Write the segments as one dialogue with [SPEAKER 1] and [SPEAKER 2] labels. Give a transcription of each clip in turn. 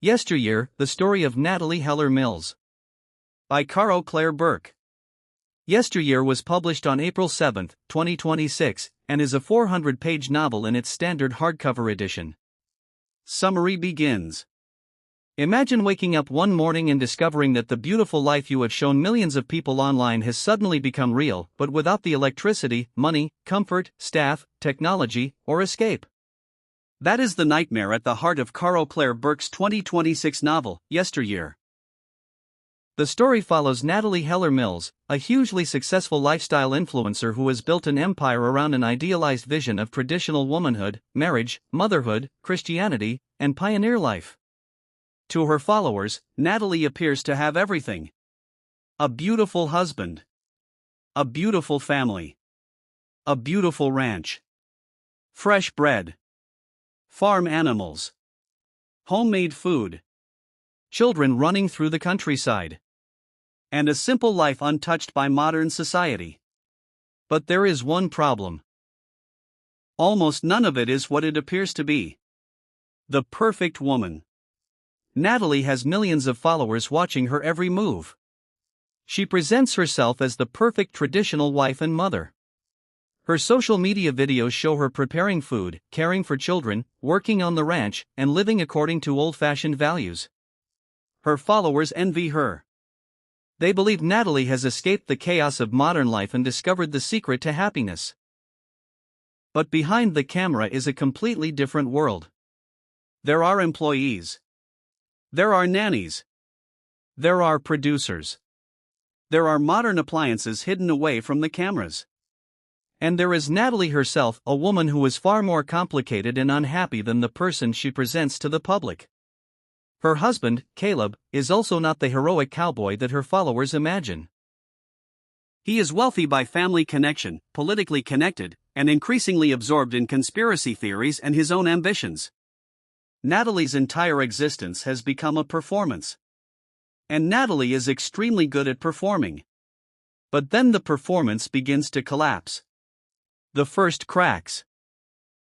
[SPEAKER 1] Yesteryear, the story of Natalie Heller Mills. By Caro Burke. Yesteryear was published on April 7, 2026, and is a 400-page novel in its standard hardcover edition. Summary begins. Imagine waking up one morning and discovering that the beautiful life you have shown millions of people online has suddenly become real, but without the electricity, money, comfort, staff, technology, or escape. That is the nightmare at the heart of Caro Burke's 2026 novel, Yesteryear. The story follows Natalie Heller Mills, a hugely successful lifestyle influencer who has built an empire around an idealized vision of traditional womanhood, marriage, motherhood, Christianity, and pioneer life. To her followers, Natalie appears to have everything: a beautiful husband, a beautiful family, a beautiful ranch, fresh bread, farm animals, homemade food, children running through the countryside, and a simple life untouched by modern society. But there is one problem. Almost none of it is what it appears to be. The perfect woman. Natalie has millions of followers watching her every move. She presents herself as the perfect traditional wife and mother. Her social media videos show her preparing food, caring for children, working on the ranch, and living according to old-fashioned values. Her followers envy her. They believe Natalie has escaped the chaos of modern life and discovered the secret to happiness. But behind the camera is a completely different world. There are employees. There are nannies. There are producers. There are modern appliances hidden away from the cameras. And there is Natalie herself, a woman who is far more complicated and unhappy than the person she presents to the public. Her husband, Caleb, is also not the heroic cowboy that her followers imagine. He is wealthy by family connection, politically connected, and increasingly absorbed in conspiracy theories and his own ambitions. Natalie's entire existence has become a performance. And Natalie is extremely good at performing. But then the performance begins to collapse. The first cracks.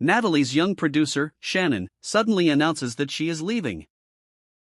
[SPEAKER 1] Natalie's young producer, Shannon, suddenly announces that she is leaving.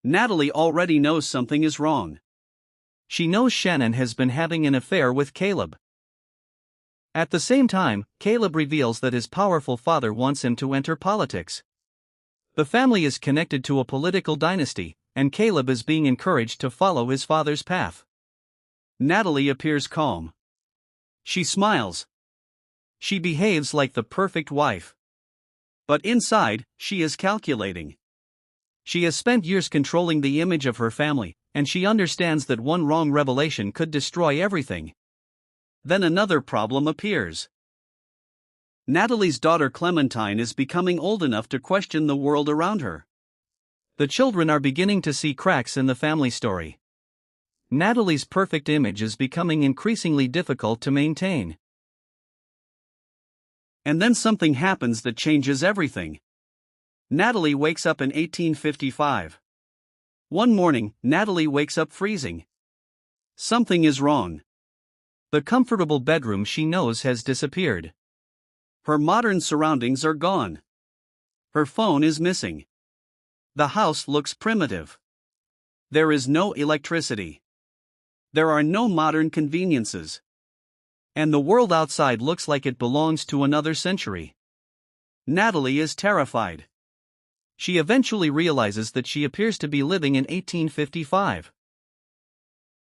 [SPEAKER 1] Natalie already knows something is wrong. She knows Shannon has been having an affair with Caleb. At the same time, Caleb reveals that his powerful father wants him to enter politics. The family is connected to a political dynasty, and Caleb is being encouraged to follow his father's path. Natalie appears calm. She smiles. She behaves like the perfect wife. But inside, she is calculating. She has spent years controlling the image of her family, and she understands that one wrong revelation could destroy everything. Then another problem appears. Natalie's daughter Clementine is becoming old enough to question the world around her. The children are beginning to see cracks in the family story. Natalie's perfect image is becoming increasingly difficult to maintain. And then something happens that changes everything. Natalie wakes up in 1855. One morning, Natalie wakes up freezing. Something is wrong. The comfortable bedroom she knows has disappeared. Her modern surroundings are gone. Her phone is missing. The house looks primitive. There is no electricity. There are no modern conveniences. And the world outside looks like it belongs to another century. Natalie is terrified. She eventually realizes that she appears to be living in 1855.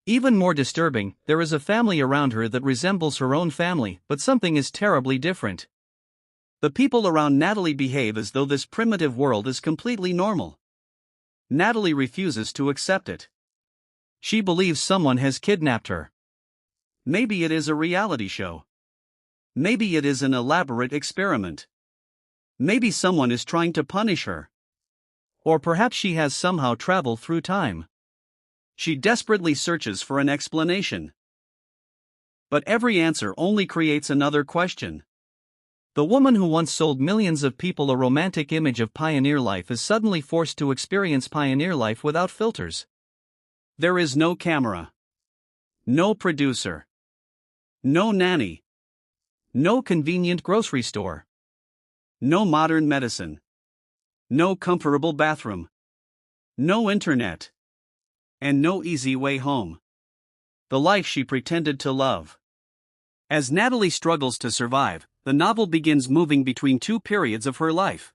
[SPEAKER 1] Even more disturbing, there is a family around her that resembles her own family, but something is terribly different. The people around Natalie behave as though this primitive world is completely normal. Natalie refuses to accept it. She believes someone has kidnapped her. Maybe it is a reality show. Maybe it is an elaborate experiment. Maybe someone is trying to punish her. Or perhaps she has somehow traveled through time. She desperately searches for an explanation. But every answer only creates another question. The woman who once sold millions of people a romantic image of pioneer life is suddenly forced to experience pioneer life without filters. There is no camera. No producer. No nanny. No convenient grocery store. No modern medicine. No comfortable bathroom. No internet. And no easy way home. The life she pretended to love. As Natalie struggles to survive, the novel begins moving between two periods of her life.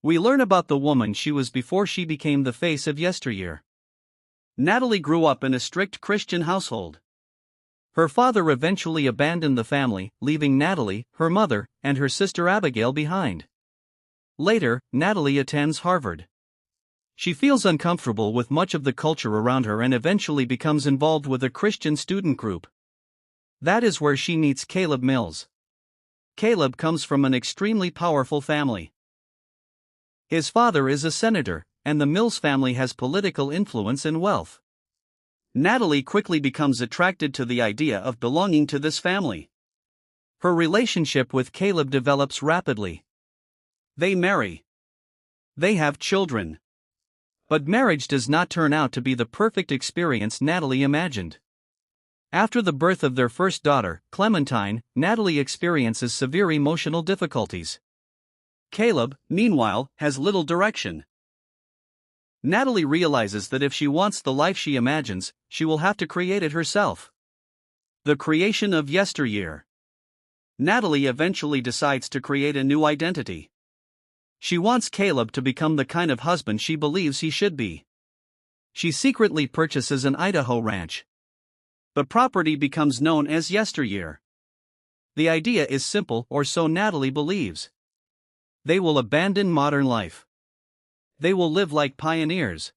[SPEAKER 1] We learn about the woman she was before she became the face of Yesteryear. Natalie grew up in a strict Christian household. Her father eventually abandoned the family, leaving Natalie, her mother, and her sister Abigail behind. Later, Natalie attends Harvard. She feels uncomfortable with much of the culture around her and eventually becomes involved with a Christian student group. That is where she meets Caleb Mills. Caleb comes from an extremely powerful family. His father is a senator, and the Mills family has political influence and wealth. Natalie quickly becomes attracted to the idea of belonging to this family. Her relationship with Caleb develops rapidly. They marry. They have children. But marriage does not turn out to be the perfect experience Natalie imagined. After the birth of their first daughter, Clementine, Natalie experiences severe emotional difficulties. Caleb, meanwhile, has little direction. Natalie realizes that if she wants the life she imagines, she will have to create it herself. The creation of Yesteryear. Natalie eventually decides to create a new identity. She wants Caleb to become the kind of husband she believes he should be. She secretly purchases an Idaho ranch. The property becomes known as Yesteryear. The idea is simple, or so Natalie believes. They will abandon modern life. They will live like pioneers.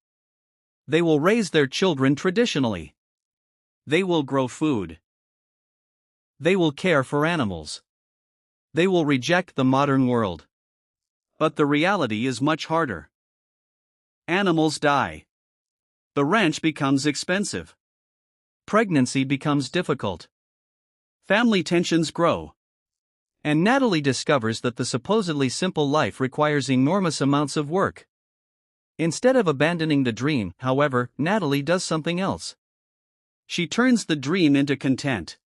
[SPEAKER 1] They will raise their children traditionally. They will grow food. They will care for animals. They will reject the modern world. But the reality is much harder. Animals die. The ranch becomes expensive. Pregnancy becomes difficult. Family tensions grow. And Natalie discovers that the supposedly simple life requires enormous amounts of work. Instead of abandoning the dream, however, Natalie does something else. She turns the dream into content.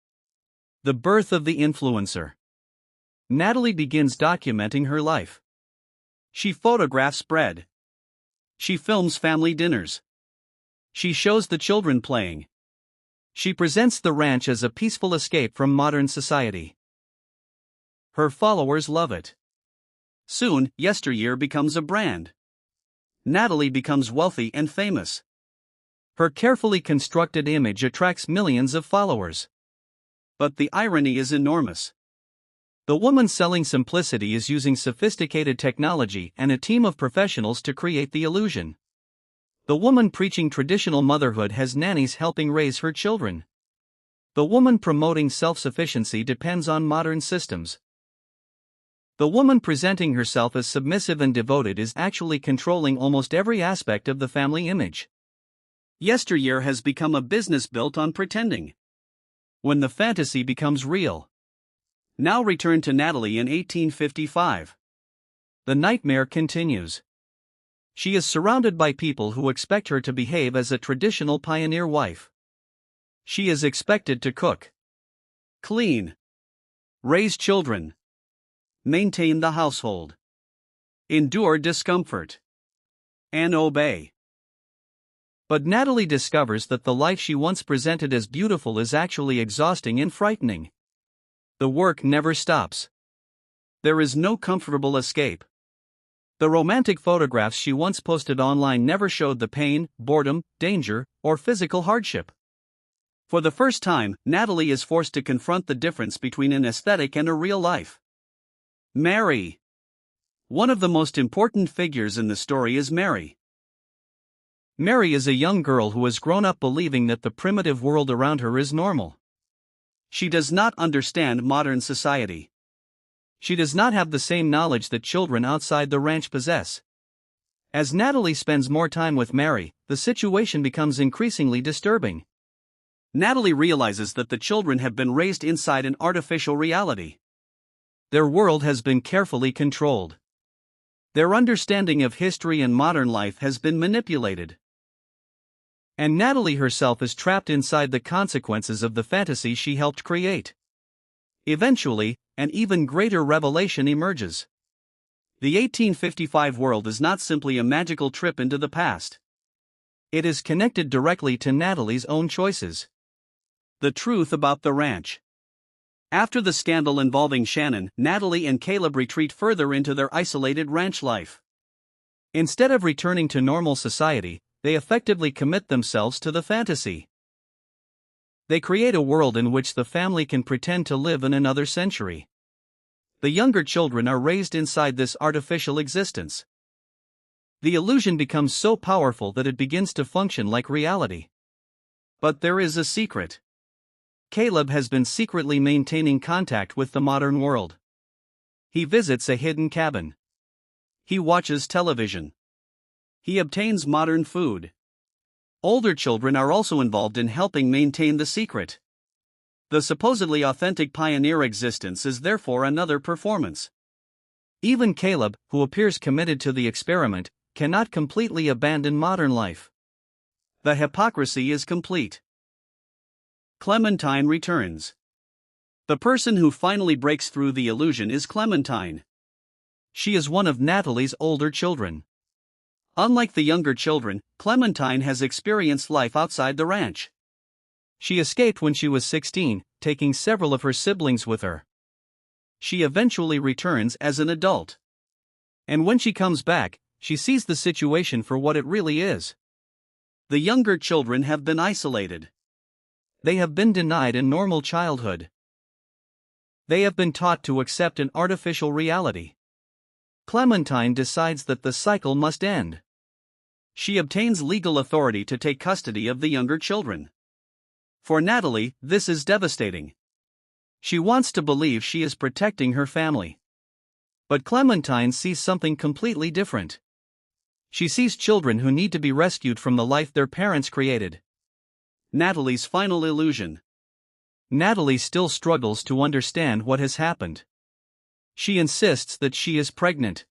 [SPEAKER 1] The birth of the influencer. Natalie begins documenting her life. She photographs bread. She films family dinners. She shows the children playing. She presents the ranch as a peaceful escape from modern society. Her followers love it. Soon, Yesteryear becomes a brand. Natalie becomes wealthy and famous. Her carefully constructed image attracts millions of followers. But the irony is enormous. The woman selling simplicity is using sophisticated technology and a team of professionals to create the illusion. The woman preaching traditional motherhood has nannies helping raise her children. The woman promoting self-sufficiency depends on modern systems. The woman presenting herself as submissive and devoted is actually controlling almost every aspect of the family image. Yesteryear has become a business built on pretending. When the fantasy becomes real. Now return to Natalie in 1855. The nightmare continues. She is surrounded by people who expect her to behave as a traditional pioneer wife. She is expected to cook, clean, raise children, maintain the household, endure discomfort, and obey. But Natalie discovers that the life she once presented as beautiful is actually exhausting and frightening. The work never stops. There is no comfortable escape. The romantic photographs she once posted online never showed the pain, boredom, danger, or physical hardship. For the first time, Natalie is forced to confront the difference between an aesthetic and a real life. Mary. One of the most important figures in the story is Mary. Mary is a young girl who has grown up believing that the primitive world around her is normal. She does not understand modern society. She does not have the same knowledge that children outside the ranch possess. As Natalie spends more time with Mary, the situation becomes increasingly disturbing. Natalie realizes that the children have been raised inside an artificial reality. Their world has been carefully controlled. Their understanding of history and modern life has been manipulated. And Natalie herself is trapped inside the consequences of the fantasy she helped create. Eventually, an even greater revelation emerges. The 1855 world is not simply a magical trip into the past. It is connected directly to Natalie's own choices. The truth about the ranch. After the scandal involving Shannon, Natalie and Caleb retreat further into their isolated ranch life. Instead of returning to normal society, they effectively commit themselves to the fantasy. They create a world in which the family can pretend to live in another century. The younger children are raised inside this artificial existence. The illusion becomes so powerful that it begins to function like reality. But there is a secret. Caleb has been secretly maintaining contact with the modern world. He visits a hidden cabin. He watches television. He obtains modern food. Older children are also involved in helping maintain the secret. The supposedly authentic pioneer existence is therefore another performance. Even Caleb, who appears committed to the experiment, cannot completely abandon modern life. The hypocrisy is complete. Clementine returns. The person who finally breaks through the illusion is Clementine. She is one of Natalie's older children. Unlike the younger children, Clementine has experienced life outside the ranch. She escaped when she was 16, taking several of her siblings with her. She eventually returns as an adult. And when she comes back, she sees the situation for what it really is. The younger children have been isolated. They have been denied a normal childhood. They have been taught to accept an artificial reality. Clementine decides that the cycle must end. She obtains legal authority to take custody of the younger children. For Natalie, this is devastating. She wants to believe she is protecting her family. But Clementine sees something completely different. She sees children who need to be rescued from the life their parents created. Natalie's final illusion. Natalie still struggles to understand what has happened. She insists that she is pregnant.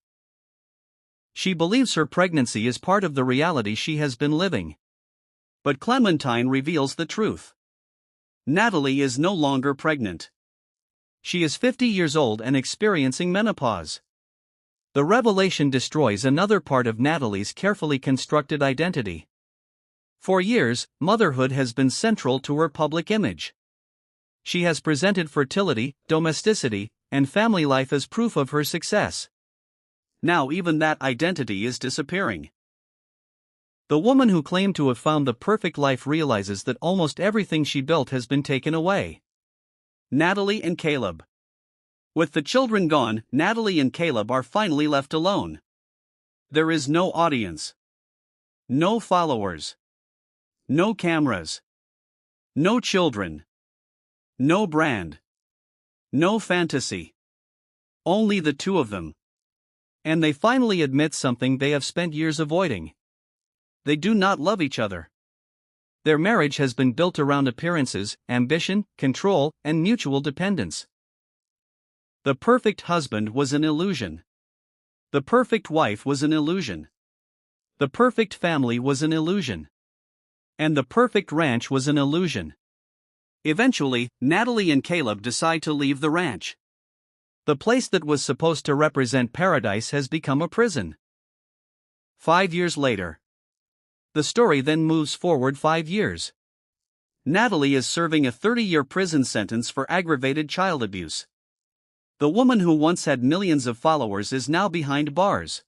[SPEAKER 1] She believes her pregnancy is part of the reality she has been living. But Clementine reveals the truth. Natalie is no longer pregnant. She is 50 years old and experiencing menopause. The revelation destroys another part of Natalie's carefully constructed identity. For years, motherhood has been central to her public image. She has presented fertility, domesticity, and family life as proof of her success. Now even that identity is disappearing. The woman who claimed to have found the perfect life realizes that almost everything she built has been taken away. Natalie and Caleb. With the children gone, Natalie and Caleb are finally left alone. There is no audience. No followers. No cameras. No children. No brand. No fantasy. Only the two of them. And they finally admit something they have spent years avoiding. They do not love each other. Their marriage has been built around appearances, ambition, control, and mutual dependence. The perfect husband was an illusion. The perfect wife was an illusion. The perfect family was an illusion. And the perfect ranch was an illusion. Eventually, Natalie and Caleb decide to leave the ranch. The place that was supposed to represent paradise has become a prison. 5 years later. The story then moves forward 5 years. Natalie is serving a 30-year prison sentence for aggravated child abuse. The woman who once had millions of followers is now behind bars.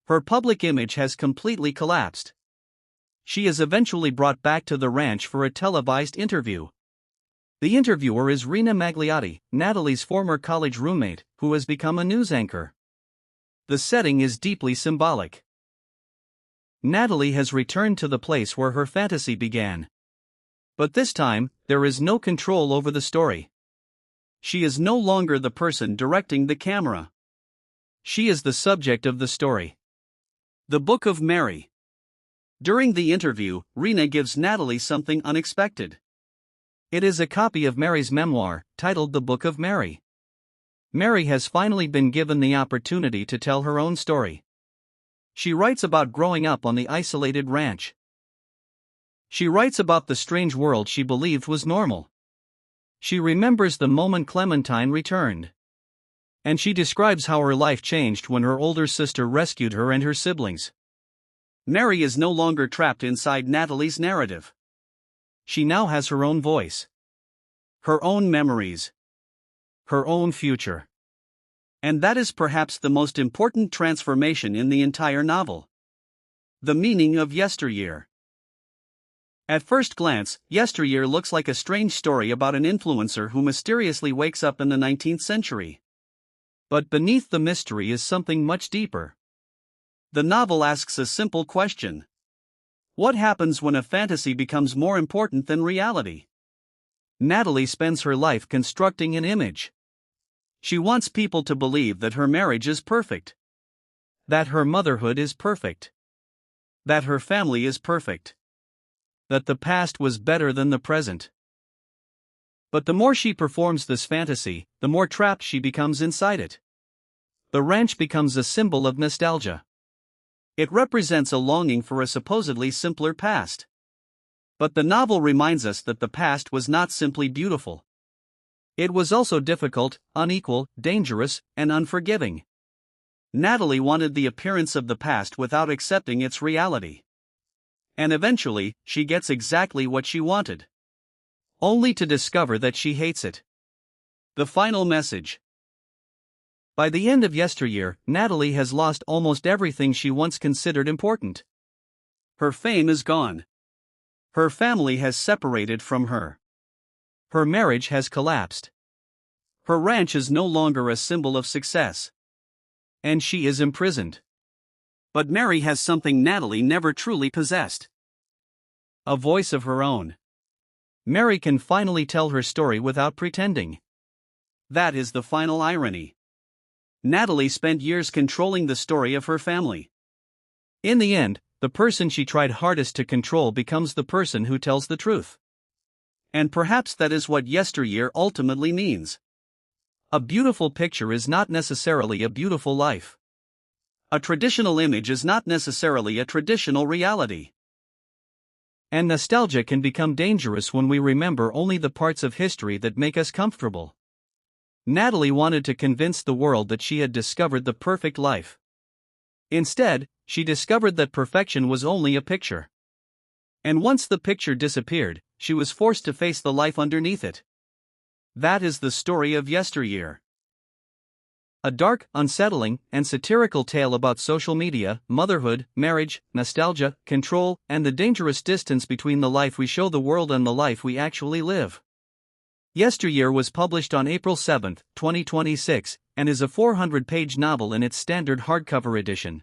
[SPEAKER 1] Her public image has completely collapsed. She is eventually brought back to the ranch for a televised interview. The interviewer is Rena Magliotti, Natalie's former college roommate, who has become a news anchor. The setting is deeply symbolic. Natalie has returned to the place where her fantasy began. But this time, there is no control over the story. She is no longer the person directing the camera. She is the subject of the story. The Book of Mary. During the interview, Rena gives Natalie something unexpected. It is a copy of Mary's memoir, titled The Book of Mary. Mary has finally been given the opportunity to tell her own story. She writes about growing up on the isolated ranch. She writes about the strange world she believed was normal. She remembers the moment Clementine returned. And she describes how her life changed when her older sister rescued her and her siblings. Mary is no longer trapped inside Natalie's narrative. She now has her own voice, her own memories, her own future. And that is perhaps the most important transformation in the entire novel. The meaning of Yesteryear. At first glance, Yesteryear looks like a strange story about an influencer who mysteriously wakes up in the 19th century. But beneath the mystery is something much deeper. The novel asks a simple question. What happens when a fantasy becomes more important than reality? Natalie spends her life constructing an image. She wants people to believe that her marriage is perfect, that her motherhood is perfect, that her family is perfect, that the past was better than the present. But the more she performs this fantasy, the more trapped she becomes inside it. The ranch becomes a symbol of nostalgia. It represents a longing for a supposedly simpler past. But the novel reminds us that the past was not simply beautiful. It was also difficult, unequal, dangerous, and unforgiving. Natalie wanted the appearance of the past without accepting its reality. And eventually, she gets exactly what she wanted. Only to discover that she hates it. The final message. By the end of Yesteryear, Natalie has lost almost everything she once considered important. Her fame is gone. Her family has separated from her. Her marriage has collapsed. Her ranch is no longer a symbol of success. And she is imprisoned. But Mary has something Natalie never truly possessed. A voice of her own. Mary can finally tell her story without pretending. That is the final irony. Natalie spent years controlling the story of her family. In the end, the person she tried hardest to control becomes the person who tells the truth. And perhaps that is what Yesteryear ultimately means. A beautiful picture is not necessarily a beautiful life. A traditional image is not necessarily a traditional reality. And nostalgia can become dangerous when we remember only the parts of history that make us comfortable. Natalie wanted to convince the world that she had discovered the perfect life. Instead, she discovered that perfection was only a picture. And once the picture disappeared, she was forced to face the life underneath it. That is the story of Yesteryear. A dark, unsettling, and satirical tale about social media, motherhood, marriage, nostalgia, control, and the dangerous distance between the life we show the world and the life we actually live. Yesteryear was published on April 7, 2026, and is a 400-page novel in its standard hardcover edition.